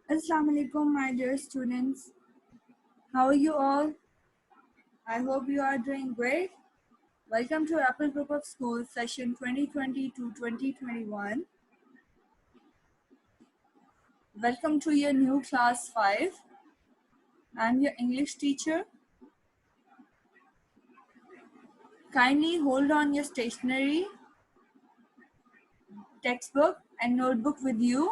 Assalamu alaikum, my dear students. How are you all? I hope you are doing great. Welcome to Apple Group of Schools session 2020 to 2021. Welcome to your new class 5. I'm your English teacher. Kindly hold on your stationery, textbook and notebook with you.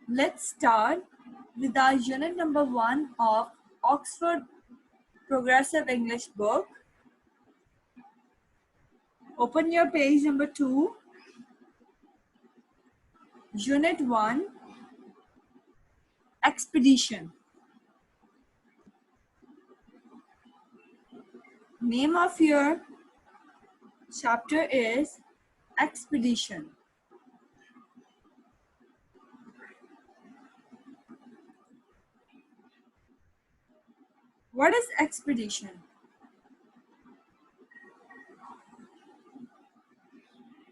Let's start with our unit number 1 of Oxford Progressive English book. Open your page number 2, Unit 1, Expedition. Name of your chapter is Expedition. What is expedition?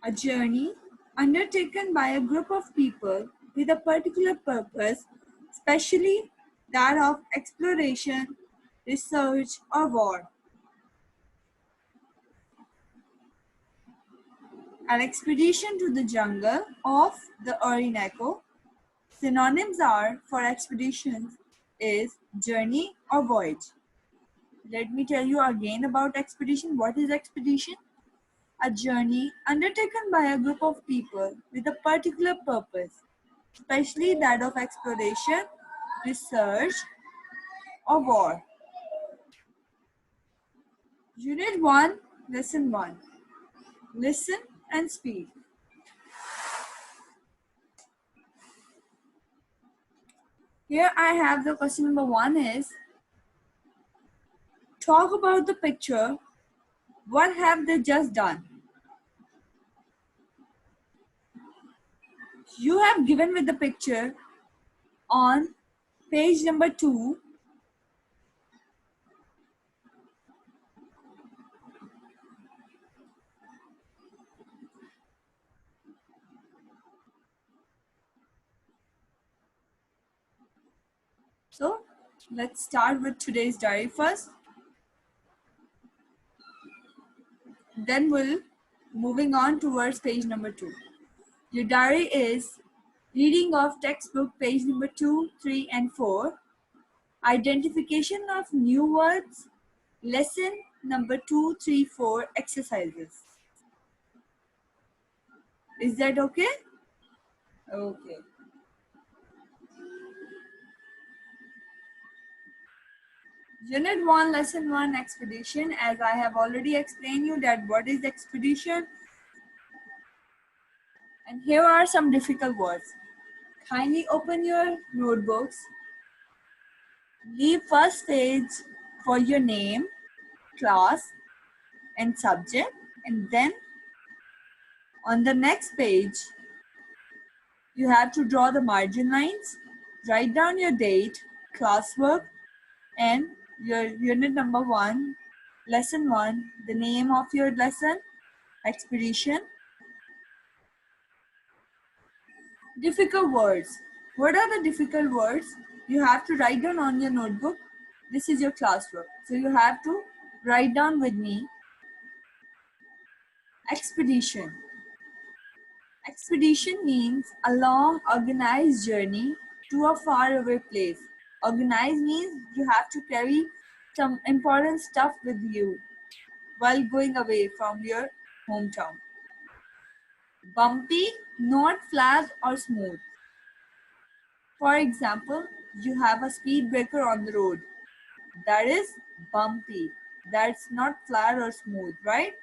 A journey undertaken by a group of people with a particular purpose, especially that of exploration, research, or war. An expedition to the jungle of the Orinoco. Synonyms are for expeditions is journey or voyage. Let me tell you again about expedition. What is expedition? A journey undertaken by a group of people with a particular purpose, especially that of exploration, research, or war. Unit 1, Lesson 1. Listen and speak. Here I have the question number 1 is, talk about the picture. What have they just done? You have given with the picture on page number 2. So let's start with today's diary first. Then we'll moving on towards page number 2. Your diary is reading of textbook page number 2, 3 and 4. Identification of new words. Lesson number 2, 3, 4 exercises. Is that okay? Okay. Unit 1, Lesson 1, Expedition. As I have already explained you that what is expedition. And here are some difficult words. Kindly open your notebooks. Leave first page for your name, class and subject, and then on the next page you have to draw the margin lines, write down your date, classwork and your unit number 1, lesson 1, the name of your lesson, expedition. Difficult words. What are the difficult words? You have to write down on your notebook. This is your classwork, so you have to write down with me. Expedition. Expedition means a long organized journey to a faraway place. Organized means you have to carry some important stuff with you while going away from your hometown. Bumpy, not flat or smooth. For example, you have a speed breaker on the road. That is bumpy. That's not flat or smooth, right?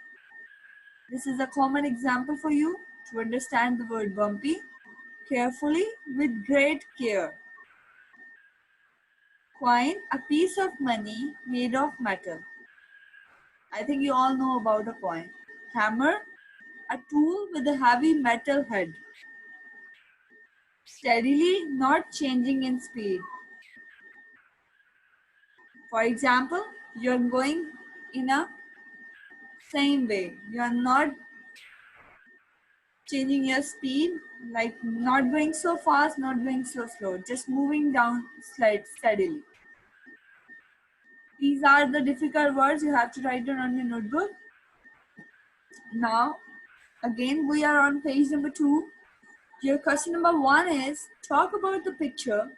This is a common example for you to understand the word bumpy. Carefully, with great care. Coin, a piece of money made of metal. I think you all know about a coin. Hammer, a tool with a heavy metal head. Steadily, not changing in speed. For example, you're going in a same way. You are not changing your speed, like not going so fast, not going so slow, just moving down steadily. These are the difficult words you have to write down on your notebook. Now, again, we are on page number 2. Your question number 1 is, talk about the picture.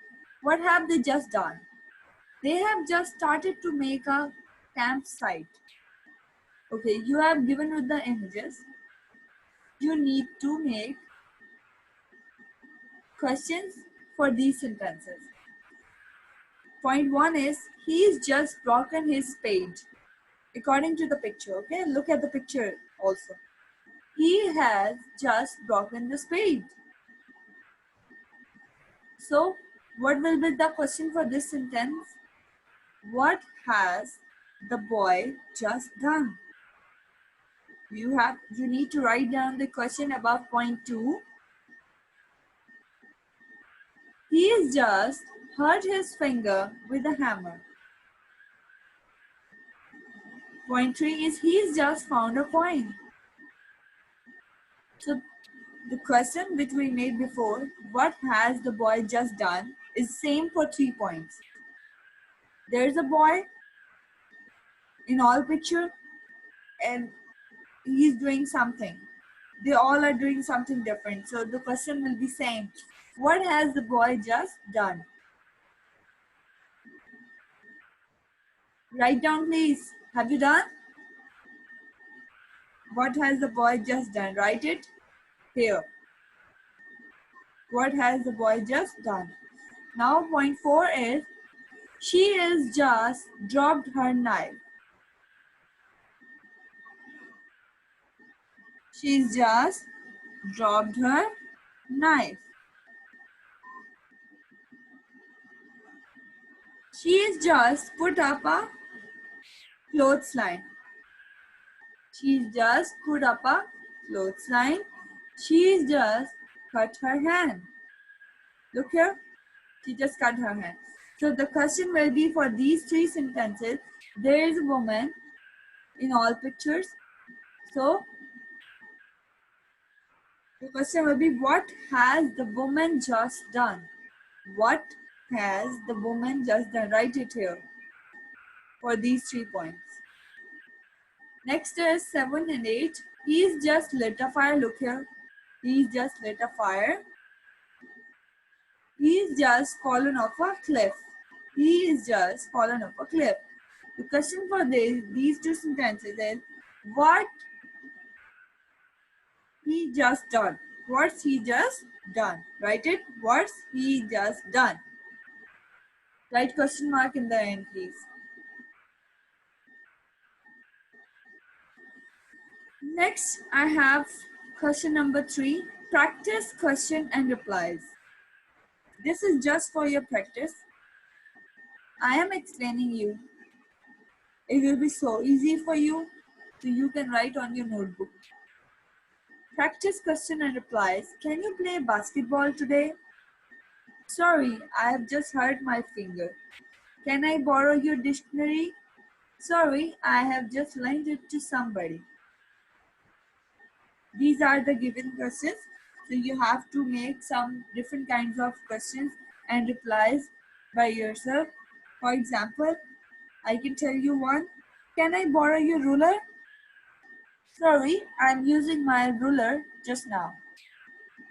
What have they just done? They have just started to make a campsite. Okay, you have given with the images. You need to make questions for these sentences. Point 1 is, he's just broken his spade. According to the picture, okay? Look at the picture also. He has just broken the spade. So, what will be the question for this sentence? What has the boy just done? You need to write down the question above point 2. He's just hurt his finger with a hammer. Point 3 is, he's just found a coin. So the question which we made before, what has the boy just done, is same for 3 points. There's a boy in all picture and he's doing something. They all are doing something different. So the question will be same. What has the boy just done? Write down please. Have you done? What has the boy just done? Write it here. What has the boy just done? Now point 4 is, she is just dropped her knife. She's just dropped her knife. She's just put up a clothesline. She's just put up a clothesline. She's just cut her hand. Look here. She just cut her hand. So the question will be for these 3 sentences. There is a woman in all pictures. So the question will be, what has the woman just done? What has the woman just done? Write it here for these 3 points. Next is 7 and 8. He's just lit a fire. Look here. He's just lit a fire. He's just fallen off a cliff. He is just fallen off a cliff. The question for these 2 sentences is, what he just done? What's he just done? Write it. What's he just done? Write question mark in the end, please. Next, I have question number 3. Practice question and replies. This is just for your practice. I am explaining you. It will be so easy for you, so you can write on your notebook. Practice question and replies. Can you play basketball today? Sorry, I have just hurt my finger. Can I borrow your dictionary? Sorry, I have just lent it to somebody. These are the given questions. So you have to make some different kinds of questions and replies by yourself. For example, I can tell you one. Can I borrow your ruler? Sorry, I'm using my ruler just now.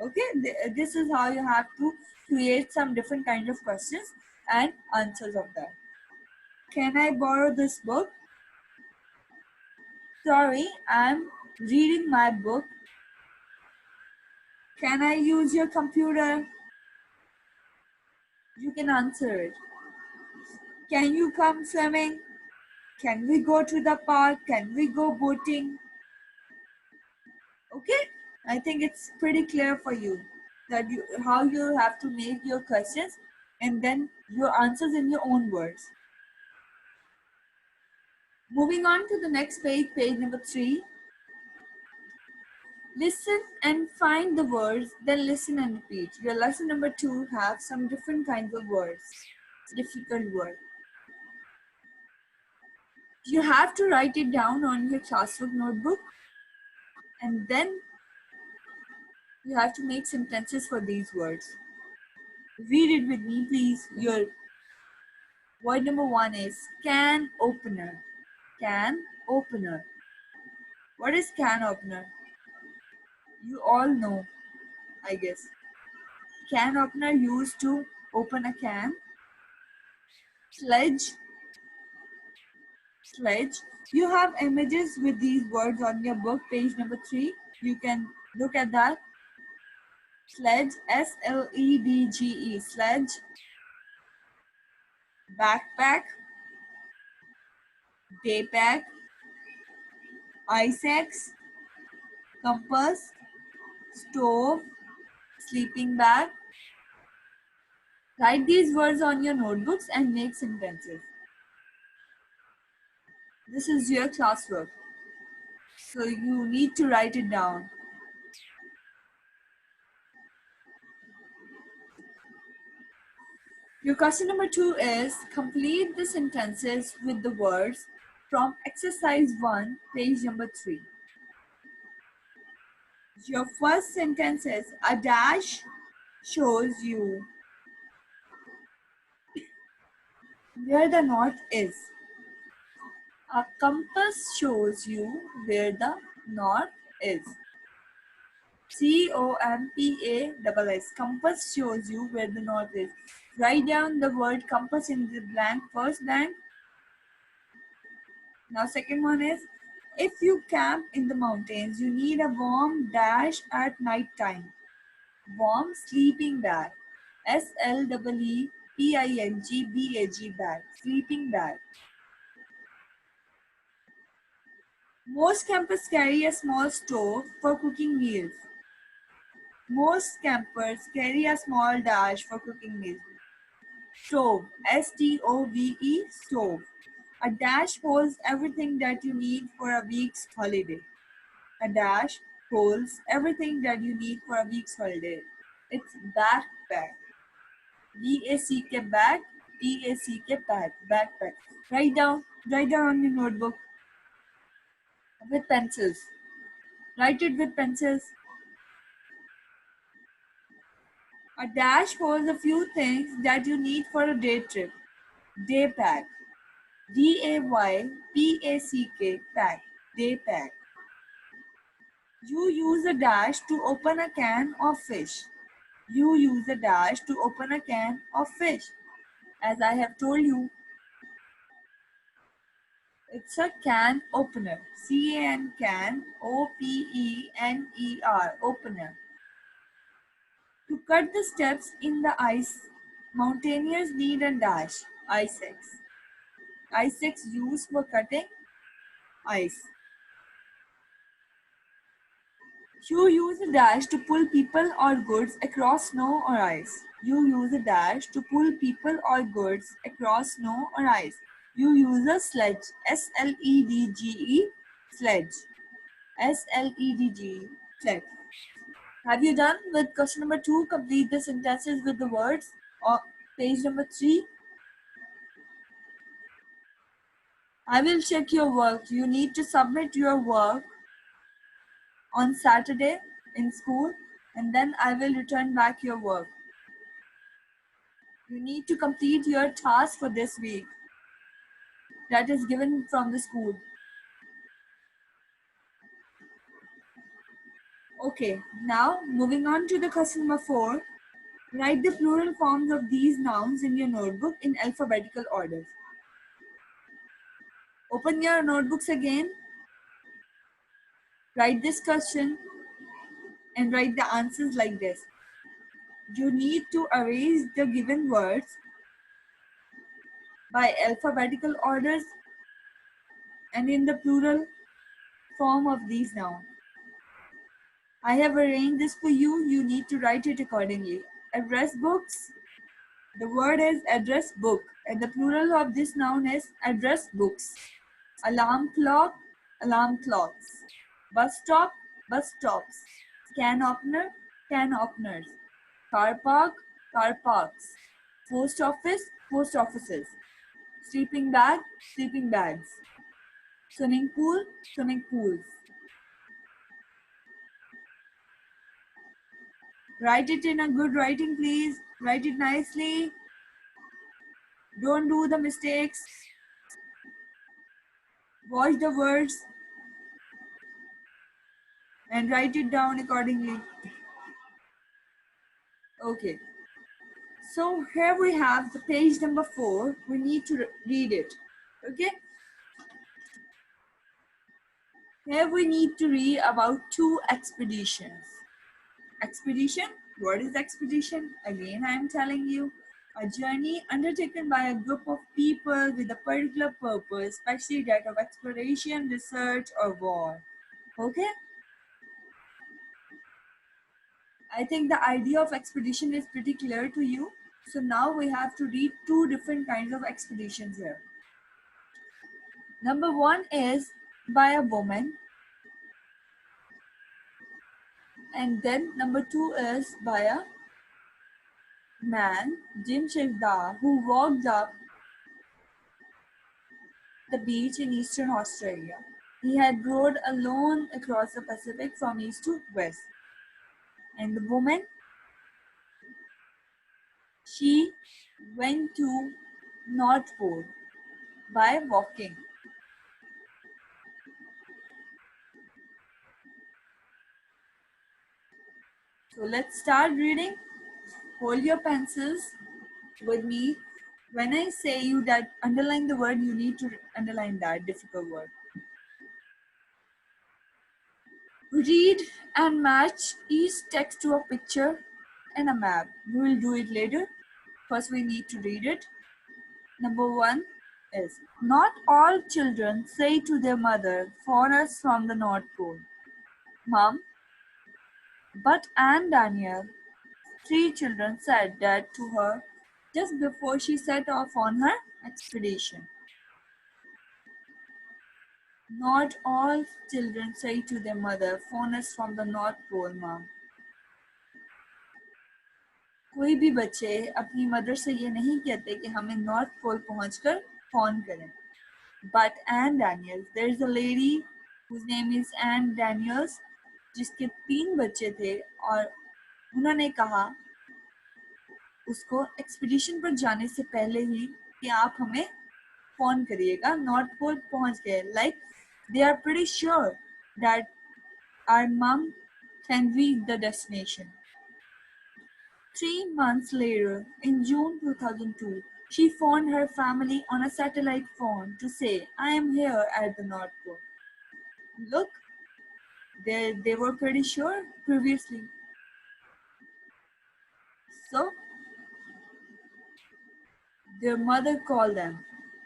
Okay, this is how you have to create some different kind of questions and answers of that. Can I borrow this book? Sorry, I'm reading my book. Can I use your computer? You can answer it. Can you come swimming? Can we go to the park? Can we go boating? Okay, I think it's pretty clear for you that how you have to make your questions and then your answers in your own words. Moving on to the next page, page number 3. Listen and find the words, then listen and repeat. Your lesson number 2 have some different kinds of words, difficult words. You have to write it down on your classwork notebook and then You have to make sentences for these words. Read it with me, please. Your word number 1 is can opener. Can opener. What is can opener? You all know, I guess. Can opener used to open a can. Sledge. Sledge. You have images with these words on your book, page number 3. You can look at that. Sledge, S-L-E-D-G-E, sledge. Backpack, daypack, ice axe, compass, stove, sleeping bag. Write these words on your notebooks and make sentences. This is your classwork, so you need to write it down. Your question number 2 is complete the sentences with the words from exercise 1, page number 3. Your first sentence is a dash shows you where the north is. A compass shows you where the north is. C-O-M-P-A-S-S. Compass shows you where the north is. Write down the word compass in the blank, first blank. Now second one is, if you camp in the mountains, you need a warm dash at night time. Warm sleeping bag. S-L-E-E-P-I-N-G-B-A-G bag. Sleeping bag. Most campers carry a small stove for cooking meals. Most campers carry a small dash for cooking meals. Stove, S-T-O-V-E, stove. A dash holds everything that you need for a week's holiday. A dash holds everything that you need for a week's holiday. It's backpack. B-A-C-K bag, B-A-C-K bag, backpack. Write down on your notebook with pencils. Write it with pencils. A dash holds a few things that you need for a day trip. Day pack. D-A-Y-P-A-C-K pack. Day pack. You use a dash to open a can of fish. You use a dash to open a can of fish. As I have told you, it's a can opener. C-A-N can, O-P-E-N-E-R, opener. To cut the steps in the ice, mountaineers need a dash, ice axe. Ice axe used for cutting ice. You use a dash to pull people or goods across snow or ice. You use a dash to pull people or goods across snow or ice. You use a sledge, S-L-E-D-G-E, sledge. S-L-E-D-G-E, sledge. Have you done with question number 2? Complete the sentences with the words on page number 3. I will check your work. You need to submit your work on Saturday in school, and then I will return back your work. You need to complete your task for this week that is given from the school. Okay, now moving on to the question number 4. Write the plural forms of these nouns in your notebook in alphabetical order. Open your notebooks again. Write this question and write the answers like this. You need to arrange the given words by alphabetical orders and in the plural form of these nouns. I have arranged this for you. You need to write it accordingly. Address books. The word is address book, and the plural of this noun is address books. Alarm clock, alarm clocks. Bus stop, bus stops. Can opener, can openers. Car park, car parks. Post office, post offices. Sleeping bag, sleeping bags. Swimming pool, swimming pools. Write it in a good writing, please. Write it nicely. Don't do the mistakes. Watch the words and write it down accordingly. Okay. So here we have the page number 4. We need to read it. Okay. Here we need to read about 2 expeditions. Expedition. What is expedition? Again, I am telling you. A journey undertaken by a group of people with a particular purpose, especially that of exploration, research, or war. Okay? I think the idea of expedition is pretty clear to you. So now we have to read 2 different kinds of expeditions here. Number 1 is by a woman, and then number 2 is by a man, Jim Shivda, who walked up the beach in eastern Australia. He had rowed alone across the Pacific from east to west. And the woman, she went to North Pole by walking. So let's start reading. Hold your pencils with me. When I say you that underline the word, you need to underline that difficult word. Read and match each text to a picture and a map. We will do it later. First, we need to read it. Number 1 is, not all children say to their mother, "For us from the North Pole, Mom," but Anne Daniel, 3 children, said that to her just before she set off on her expedition. Not all children say to their mother, "Phone us from the North Pole, Mom." कोई भी बच्चे अपनी mother से ये नहीं कहते कि हमें नॉर्थ पोल पहुंचकर फोन करें. But Anne Daniels, there is a lady whose name is Anne Daniels, जिसके 3 बच्चे थे और उन्होंने कहा उसको एक्सपीडिशन पर जाने से पहले ही कि आप हमें फोन करिएगा. नॉर्थ पोल पहुंच गए. Like they are pretty sure that our mom can reach the destination. 3 months later, in June 2002, she phoned her family on a satellite phone to say, "I am here at the North Pole." Look, they were pretty sure previously. So, their mother called them.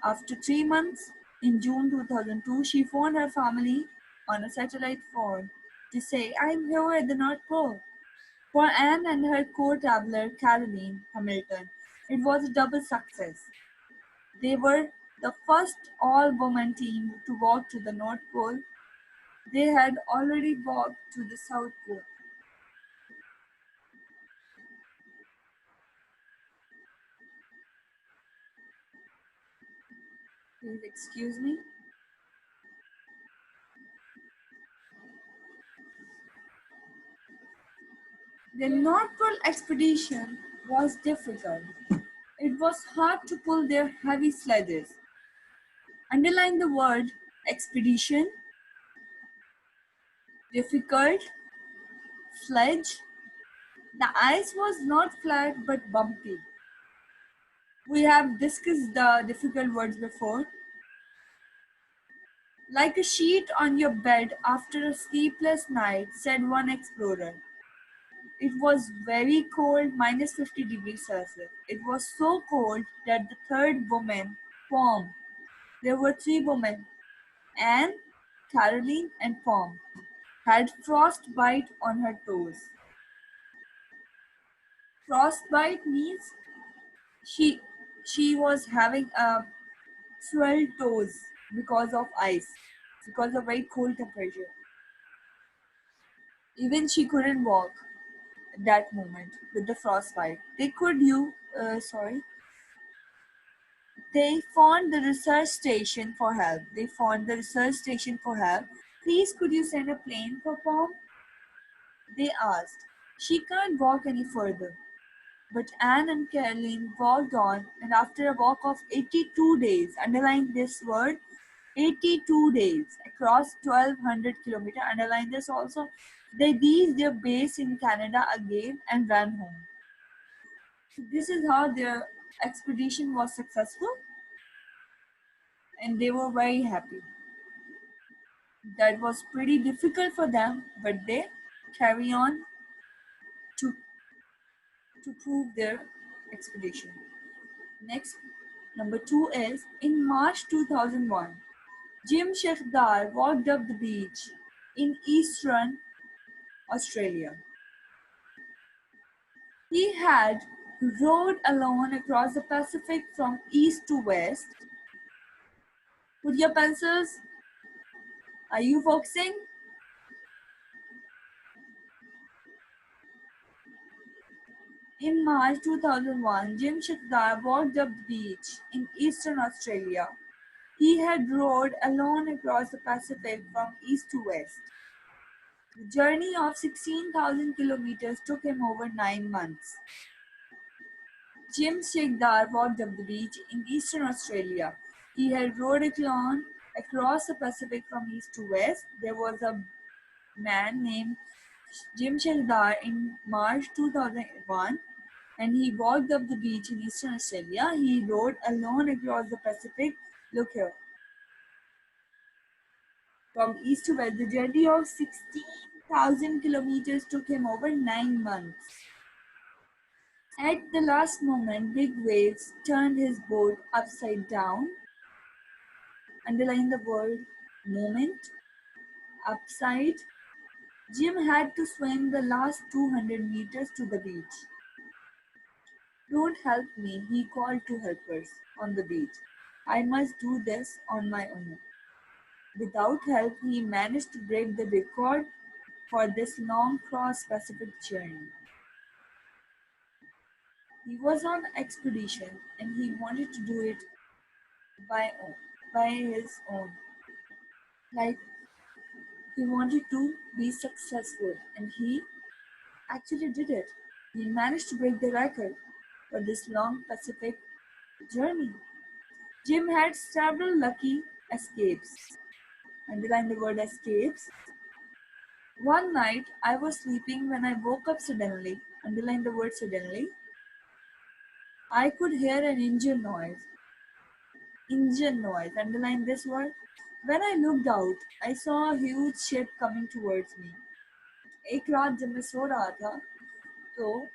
After 3 months, in June 2002, she phoned her family on a satellite phone to say, "I am here at the North Pole." For Anne and her co-traveler Caroline Hamilton, it was a double success. They were the first all-woman team to walk to the North Pole. They had already walked to the South Pole. Please excuse me. The North Pole expedition was difficult. It was hard to pull their heavy sledges. Underline the word expedition, difficult, sledge. The ice was not flat but bumpy. We have discussed the difficult words before. Like a sheet on your bed after a sleepless night, said one explorer. It was very cold, minus 50 degrees Celsius. It was so cold that the third woman, Pom, there were 3 women, Anne, Caroline, and Pom, had frostbite on her toes. Frostbite means she she was having swelled toes because of ice, because of very cold temperature. Even she couldn't walk at that moment with the frostbite. They phoned the research station for help. Please, could you send a plane for Pom? They asked. She can't walk any further. But Anne and Caroline walked on, and after a walk of 82 days, underline this word, 82 days, across 1200 kilometers, underline this also, they reached their base in Canada again and ran home. So this is how their expedition was successful, and they were very happy. That was pretty difficult for them, but they carry on to, to prove their expedition. Next, number 2 is in March 2001, Jim Shekhdar walked up the beach in eastern Australia. He had rowed alone across the Pacific from east to west. Put your pencils. Are you focusing? In March 2001, Jim Shekhdar walked up the beach in eastern Australia. He had rowed alone across the Pacific from east to west. The journey of 16,000 kilometers took him over 9 months. Jim Shekhdar walked up the beach in eastern Australia. He had rowed alone across the Pacific from east to west. There was a man named Jim Shekhdar in March 2001, and he walked up the beach in eastern Australia. He rowed alone across the Pacific. Look here. From east to west, the journey of 16,000 kilometers took him over 9 months. At the last moment, big waves turned his boat upside down. Underline the word moment. Upside. Jim had to swim the last 200 meters to the beach. Don't help me, he called to helpers on the beach. I must do this on my own. Without help, he managed to break the record for this long cross-Pacific journey. He was on expedition and he wanted to do it by his own. Like he wanted to be successful and he actually did it. He managed to break the record for this long Pacific journey. Jim had several lucky escapes. Underline the word escapes. One night I was sleeping when I woke up suddenly. Underline the word suddenly. I could hear an engine noise. Engine noise. Underline this word. When I looked out, I saw a huge ship coming towards me. एक रात जब मैं सो रहा था तो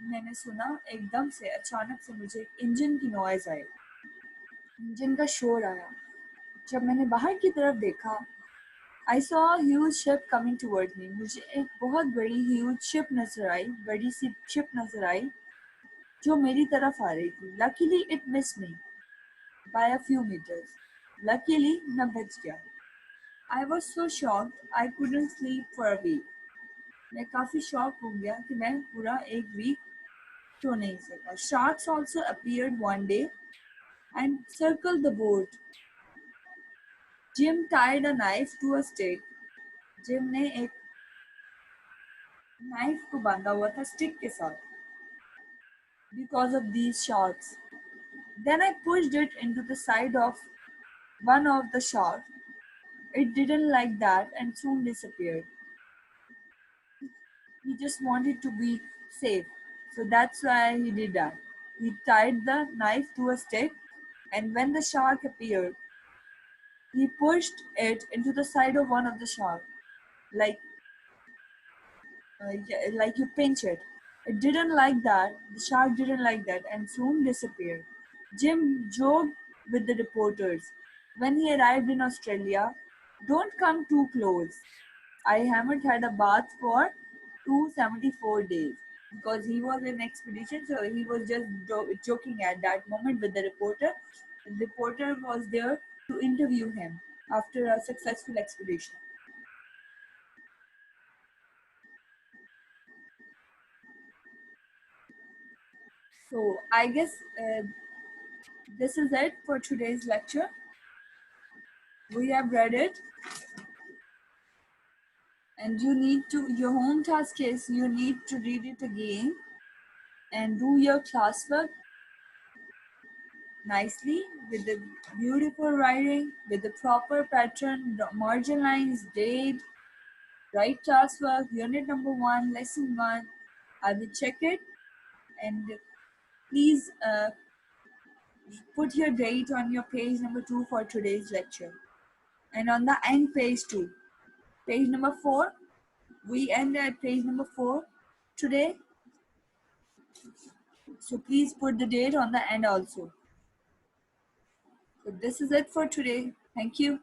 मैंने सुना एकदम से अचानक से मुझे एक इंजन की नॉइज आई, इंजन का शोर आया। जब मैंने बाहर की तरफ देखा, I saw a huge ship coming towards me. मुझे एक बहुत बड़ी huge ship नजर आई, बड़ी सी ship नजर आई जो मेरी तरफ आ रही थी। Luckily it missed me by a few meters. Luckily मैं बच गया। I was so shocked I couldn't sleep for a week. मैं काफी शॉक हो गया कि मैं पूरा एक वीक सो नहीं सका। Sharks also appeared one day and circled the boat. Jim tied a knife to a stick. Jim ने एक नाइफ को बांधा हुआ था स्टिक के साथ because of these sharks. Then I pushed it into the side of one of the sharks. It didn't like that and soon disappeared. He just wanted to be safe. So that's why he did that. He tied the knife to a stick, and when the shark appeared, he pushed it into the side of one of the shark, like yeah, like you pinch it. It didn't like that. The shark didn't like that and soon disappeared. Jim joked with the reporters when he arrived in Australia, "Don't come too close. I haven't had a bath for 274 days." Because he was in expedition, so he was just joking at that moment with the reporter. The reporter was there to interview him after a successful expedition. So I guess this is it for today's lecture. We have read it And you need to, your home task is you need to read it again and do your classwork nicely with the beautiful writing, with the proper pattern, margin lines, date, right classwork, unit number 1, lesson 1. I will check it, and please put your date on your page number 2 for today's lecture. And on the end page 2, page number 4, we end at page number 4 today. So please put the date on the end also. So this is it for today. Thank you.